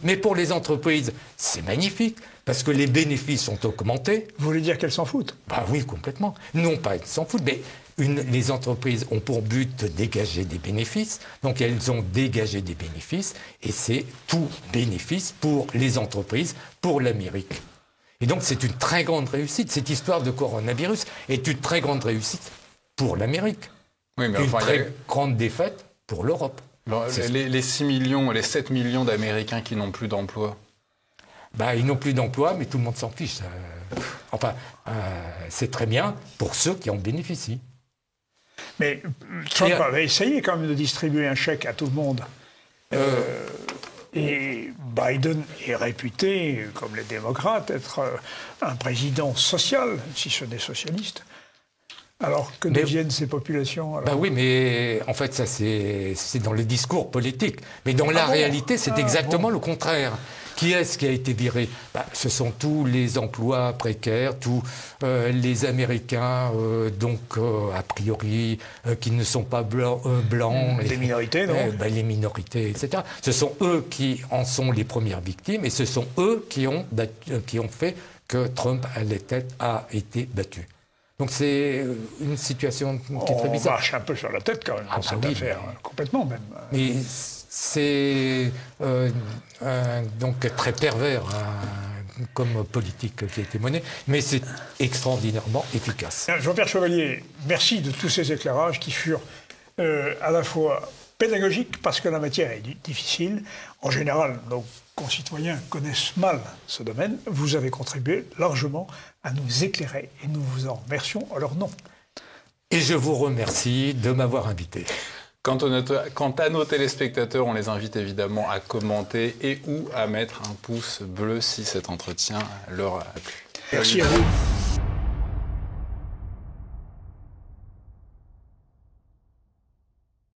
Speaker 5: Mais pour les entreprises, c'est magnifique, parce que les bénéfices sont augmentés.
Speaker 3: Vous voulez dire qu'elles s'en foutent?
Speaker 5: Oui, complètement. Non pas elles s'en foutent, mais les entreprises ont pour but de dégager des bénéfices. Donc elles ont dégagé des bénéfices, et c'est tout bénéfice pour les entreprises, pour l'Amérique. Et donc c'est une très grande réussite. Cette histoire de coronavirus est une très grande réussite pour l'Amérique.
Speaker 4: Oui, mais
Speaker 5: une très grande défaite pour l'Europe.
Speaker 4: Les 6 millions, les 7 millions d'Américains qui n'ont plus d'emploi.
Speaker 5: Ils n'ont plus d'emploi, mais tout le monde s'en fiche. C'est très bien pour ceux qui en bénéficient.
Speaker 3: Mais Trump avait essayé quand même de distribuer un chèque à tout le monde. Et Biden est réputé, comme les démocrates, être un président social, si ce n'est socialiste. Alors, que deviennent ces populations alors?
Speaker 5: Oui, mais en fait, ça, c'est dans le discours politique. Mais dans la réalité, c'est exactement le contraire. Qui est-ce qui a été viré? Ce sont tous les emplois précaires, tous les Américains, a priori, qui ne sont pas blancs.
Speaker 3: Les minorités, non?
Speaker 5: Les minorités, etc. Ce sont eux qui en sont les premières victimes, et ce sont eux qui ont fait que Trump, à la tête, a été battu. Donc c'est une situation qui est très bizarre.
Speaker 3: On marche un peu sur la tête quand même dans cette affaire, complètement même.
Speaker 5: Mais c'est donc très pervers comme politique qui a été menée, mais c'est extraordinairement efficace.
Speaker 3: Jean-Pierre Chevalier, merci de tous ces éclairages qui furent à la fois pédagogiques parce que la matière est difficile. En général, nos concitoyens connaissent mal ce domaine. Vous avez contribué largement à nous éclairer et nous vous en remercions à leur nom.
Speaker 5: Et je vous remercie de m'avoir invité.
Speaker 4: Quant à nos téléspectateurs, on les invite évidemment à commenter et ou à mettre un pouce bleu si cet entretien leur a plu.
Speaker 3: Merci à vous.